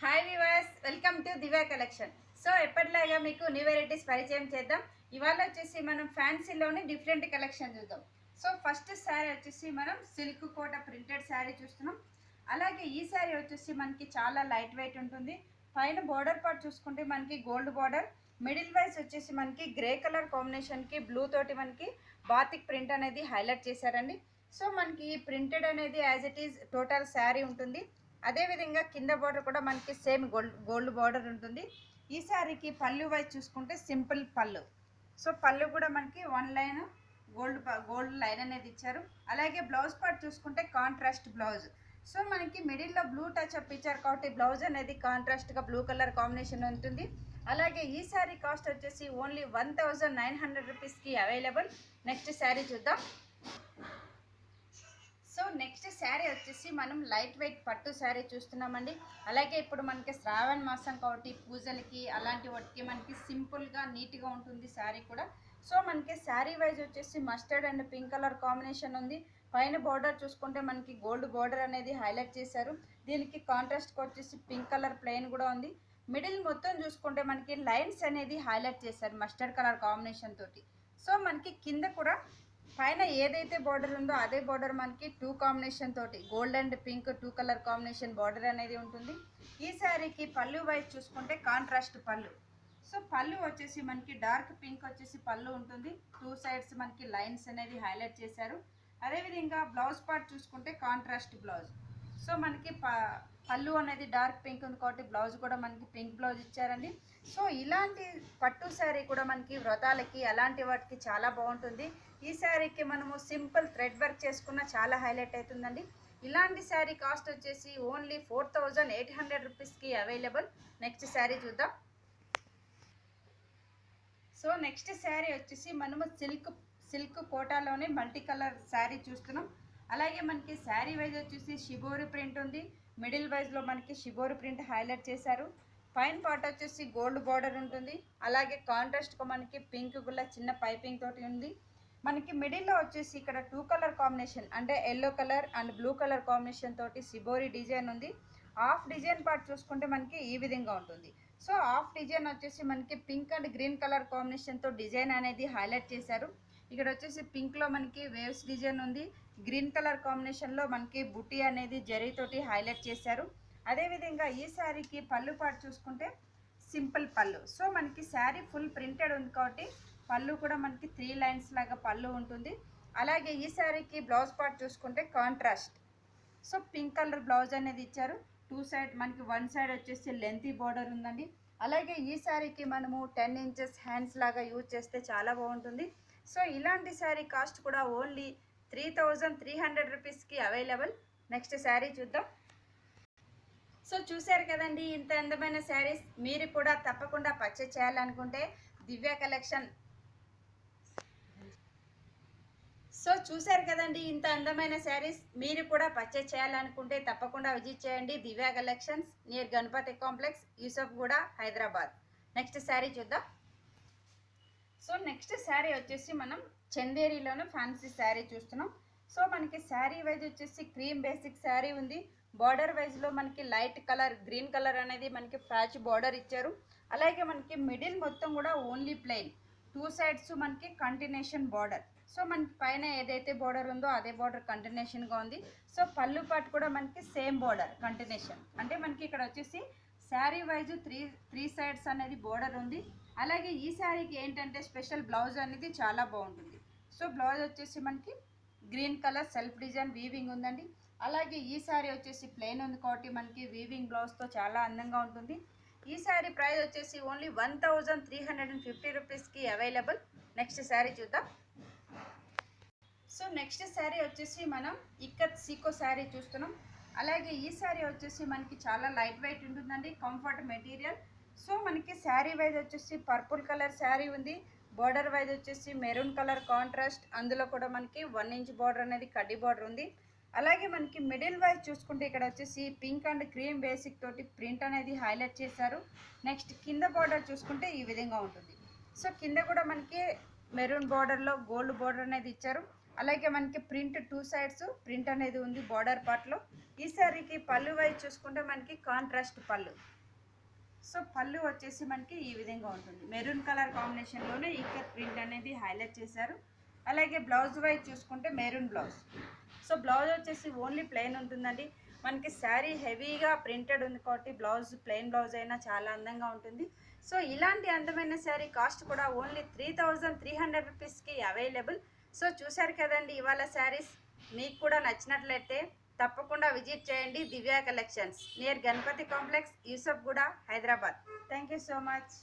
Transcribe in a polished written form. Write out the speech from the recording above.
Hi viewers, welcome to Divya collection. So ఎప్పటిలాగా మీకు new varieties పరిచయం చేద్దాం. ఇవాళ వచ్చేసి మనం ఫ్యాన్సీలోని డిఫరెంట్ కలెక్షన్ చూద్దాం. సో ఫస్ట్ శారీ వచ్చేసి మనం సిల్క్ కోట ప్రింటెడ్ శారీ చూస్తున్నాం. అలాగే ఈ శారీ వచ్చేసి మనకి చాలా లైట్ వెయిట్ ఉంటుంది. పైన బార్డర్ పార్ట్ చూసుకుంటే మనకి గోల్డ్ బార్డర్, మిడిల్ వైజ్ వచ్చేసి మనకి గ్రే కలర్ కాంబినేషన్కి బ్లూ తోటి మనకి బాతిక్ ప్రింట్ అనేది హైలైట్ చేశారండి. సో మనకి ఈ ప్రింటెడ్ అనేది as it is total sari ఉంటుంది. అదేవిధంగా కింద బార్డర్ కూడా మనకి సేమ్ గోల్డ్ బార్డర్ ఉంటుంది. ఈ శారీకి పళ్ళు వైజ్ చూసుకుంటే సింపుల్ పళ్ళు. సో పళ్ళు కూడా మనకి వన్ లైన్ గోల్డ్ లైన్ అనేది ఇచ్చారు. అలాగే బ్లౌజ్ పార్ట్ చూసుకుంటే కాంట్రాస్ట్ బ్లౌజ్. సో మనకి మిడిల్లో బ్లూ టచ్ అప్ ఇచ్చారు కాబట్టి బ్లౌజ్ అనేది కాంట్రాస్ట్గా బ్లూ కలర్ కాంబినేషన్ ఉంటుంది. అలాగే ఈ శారీ కాస్ట్ వచ్చేసి ఓన్లీ 1900 రూపీస్కి అవైలబుల్. నెక్స్ట్ శారీ చూద్దాం. సో నెక్స్ట్ శారీ వచ్చేసి మనం లైట్ వెయిట్ పట్టు శారీ చూస్తున్నామండి. అలాగే ఇప్పుడు మనకి శ్రావణ మాసం కాబట్టి పూజలకి అలాంటి వాటికి మనకి సింపుల్గా నీట్గా ఉంటుంది శారీ కూడా. సో మనకి శారీ వైజ్ వచ్చేసి mustard and pink colour combination ఉంది. పైన బార్డర్ చూసుకుంటే మనకి గోల్డ్ బార్డర్ అనేది హైలైట్ చేశారు. దీనికి కాంట్రాస్ట్కి వచ్చేసి పింక్ కలర్ ప్లెయిన్ కూడా ఉంది. మిడిల్ మొత్తం చూసుకుంటే మనకి లైన్స్ అనేది హైలైట్ చేశారు మస్టర్డ్ కలర్ కాంబినేషన్ తోటి. సో మనకి కింద కూడా పైన ఏదైతే బార్డర్ ఉందో అదే బార్డర్ మనకి 2 కాంబినేషన్ తోటి gold and pink 2 colour combination border అనేది ఉంటుంది. ఈ శారీకి పళ్ళు వైజ్ చూసుకుంటే కాంట్రాస్ట్ పళ్ళు. సో పళ్ళు వచ్చేసి మనకి డార్క్ పింక్ వచ్చేసి పళ్ళు ఉంటుంది. 2 సైడ్స్ మనకి లైన్స్ అనేది హైలైట్ చేశారు. అదేవిధంగా బ్లౌజ్ పార్ట్ చూసుకుంటే కాంట్రాస్ట్ బ్లౌజ్. సో మనకి పళ్ళు అనేది డార్క్ పింక్ ఉంది కాబట్టి బ్లౌజ్ కూడా మనకి పింక్ బ్లౌజ్ ఇచ్చారండి. సో ఇలాంటి పట్టు శారీ కూడా మనకి వ్రతాలకి అలాంటి వాటికి చాలా బాగుంటుంది. ఈ శారీకి మనము సింపుల్ థ్రెడ్ వర్క్ చేసుకున్న చాలా హైలైట్ అవుతుందండి. ఇలాంటి శారీ కాస్ట్ వచ్చేసి ఓన్లీ 4800 రూపీస్కి అవైలబుల్. నెక్స్ట్ శారీ చూద్దాం. సో నెక్స్ట్ శారీ వచ్చేసి మనము సిల్క్ కోటాలోనే మల్టీ కలర్ శారీ చూస్తున్నాం. అలాగే మనకి శారీ వైజ్ వచ్చేసి షిబోరి ప్రింట్ ఉంది. మిడిల్ వైజ్లో మనకి షిబోరి ప్రింట్ హైలైట్ చేశారు. పైన పార్ట్ వచ్చేసి గోల్డ్ బార్డర్ ఉంటుంది. అలాగే కాంట్రాస్ట్గా మనకి పింక్ గుల్ల చిన్న పైపింగ్ తోటి ఉంది. మనకి మిడిల్లో వచ్చేసి ఇక్కడ 2 కలర్ కాంబినేషన్ అంటే yellow colour and blue colour combination తోటి షిబోరి డిజైన్ ఉంది. హాఫ్ డిజైన్ పార్ట్ చూసుకుంటే మనకి ఈ విధంగా ఉంటుంది. సో హాఫ్ డిజైన్ వచ్చేసి మనకి పింక్ అండ్ గ్రీన్ కలర్ కాంబినేషన్తో డిజైన్ అనేది హైలైట్ చేశారు. ఇక్కడ వచ్చేసి పింక్లో మనకి వేవ్స్ డిజైన్ ఉంది. గ్రీన్ కలర్ కాంబినేషన్లో మనకి బుట్టి అనేది జరీతోటి హైలైట్ చేశారు. అదేవిధంగా ఈ శారీకి పళ్ళు పార్ట్ చూసుకుంటే సింపుల్ పళ్ళు. సో మనకి శారీ ఫుల్ ప్రింటెడ్ ఉంది కాబట్టి పళ్ళు కూడా మనకి 3 లైన్స్ లాగా పళ్ళు ఉంటుంది. అలాగే ఈ శారీకి బ్లౌజ్ పార్ట్ చూసుకుంటే contrast. So pink colour blouse అనేది ఇచ్చారు. 2 సైడ్ మనకి 1 సైడ్ వచ్చేసి లెంతీ బార్డర్ ఉందండి. అలాగే ఈ శారీకి మనము 10 ఇంచెస్ హ్యాండ్స్ లాగా యూజ్ చేస్తే చాలా బాగుంటుంది. సో ఇలాంటి శారీ కాస్ట్ కూడా ఓన్లీ 3300 రూపీస్కి అవైలబుల్. నెక్స్ట్ శారీ చూద్దాం. సో చూశారు కదండి, ఇంత అందమైన శారీస్ మీరు కూడా తప్పకుండా పర్చేజ్ చేయాలనుకుంటే దివ్య కలెక్షన్. సో చూశారు కదండి, ఇంత అందమైన శారీస్ మీరు కూడా పర్చేజ్ చేయాలనుకుంటే తప్పకుండా విజిట్ చేయండి Divya collections, near Ganapati complex, Yousufguda, Hyderabad. Next sari చూద్దాం. సో నెక్స్ట్ శారీ వచ్చేసి మనం చందేరిలోనే ఫ్యాన్సీ శారీ చూస్తున్నాం. సో మనకి శారీ వైజ్ వచ్చేసి క్రీమ్ బేసిక్ శారీ ఉంది. బార్డర్ వైజ్లో మనకి లైట్ కలర్ గ్రీన్ కలర్ అనేది మనకి ప్యాచ్ బార్డర్ ఇచ్చారు. అలాగే మనకి మిడిల్ మొత్తం కూడా ఓన్లీ ప్లెయిన్, 2 సైడ్స్ మనకి కంటిన్యూషన్ బార్డర్. సో మనకి పైన ఏదైతే బార్డర్ ఉందో అదే బార్డర్ కంటిన్యూషన్గా ఉంది. సో పళ్ళు పార్ట్ కూడా మనకి సేమ్ బార్డర్ కంటిన్యూషన్. అంటే మనకి ఇక్కడ వచ్చేసి శారీ వైజ్ 3 సైడ్స్ అనేది బార్డర్ ఉంది. అలాగే ఈ శారీకి ఏంటంటే స్పెషల్ బ్లౌజ్ అనేది చాలా బాగుంటుంది. సో బ్లౌజ్ వచ్చేసి మనకి green colour self design weaving ఉందండి. అలాగే ఈ శారీ వచ్చేసి ప్లెయిన్ ఉంది కాబట్టి మనకి వీవింగ్ బ్లౌజ్తో చాలా అందంగా ఉంటుంది. ఈ శారీ ప్రైస్ వచ్చేసి ఓన్లీ 1350 రూపీస్కి అవైలబుల్. నెక్స్ట్ శారీ చూద్దాం. సో నెక్స్ట్ శారీ వచ్చేసి మనం ఇక్కత్ సీకో శారీ చూస్తున్నాం. అలాగే ఈ శారీ వచ్చేసి మనకి చాలా లైట్ వెయిట్ ఉంటుందండి, కంఫర్ట్ మెటీరియల్. సో మనకి శారీ వైజ్ వచ్చేసి పర్పుల్ కలర్ శారీ ఉంది. బార్డర్ వైజ్ వచ్చేసి మెరూన్ కలర్ కాంట్రాస్ట్, అందులో కూడా మనకి 1 ఇంచ్ బార్డర్ అనేది కడ్డీ బార్డర్ ఉంది. అలాగే మనకి మిడిల్ వైజ్ చూసుకుంటే ఇక్కడ వచ్చేసి పింక్ అండ్ క్రీమ్ బేసిక్ తోటి ప్రింట్ అనేది హైలైట్ చేశారు. నెక్స్ట్ కింద బార్డర్ చూసుకుంటే ఈ విధంగా ఉంటుంది. సో కింద కూడా మనకి మెరూన్ బార్డర్లో గోల్డ్ బార్డర్ అనేది ఇచ్చారు. అలాగే మనకి ప్రింట్ 2 సైడ్స్ ప్రింట్ అనేది ఉంది బార్డర్ పార్ట్లో. ఈ శారీకి పళ్ళు వైజ్ చూసుకుంటే మనకి కాంట్రాస్ట్ పళ్ళు. సో పళ్ళు వచ్చేసి మనకి ఈ విధంగా ఉంటుంది. మెరూన్ కలర్ కాంబినేషన్లోనే ఇక్కత్ ప్రింట్ అనేది హైలైట్ చేశారు. అలాగే బ్లౌజ్ వైజ్ చూసుకుంటే మెరూన్ బ్లౌజ్. సో బ్లౌజ్ వచ్చేసి ఓన్లీ ప్లెయిన్ ఉంటుందండి. మనకి శారీ హెవీగా ప్రింటెడ్ ఉంది కాబట్టి బ్లౌజ్ ప్లెయిన్ బ్లౌజ్ అయినా చాలా అందంగా ఉంటుంది. సో ఇలాంటి అందమైన శారీ కాస్ట్ కూడా ఓన్లీ 3300 రూపీస్కి అవైలబుల్. సో చూశారు కదండి ఇవాళ శారీస్. మీకు కూడా నచ్చినట్లయితే తప్పకుండా విజిట్ చేయండి Divya collections, near Ganapati complex, Yousufguda, Hyderabad. Thank you so much.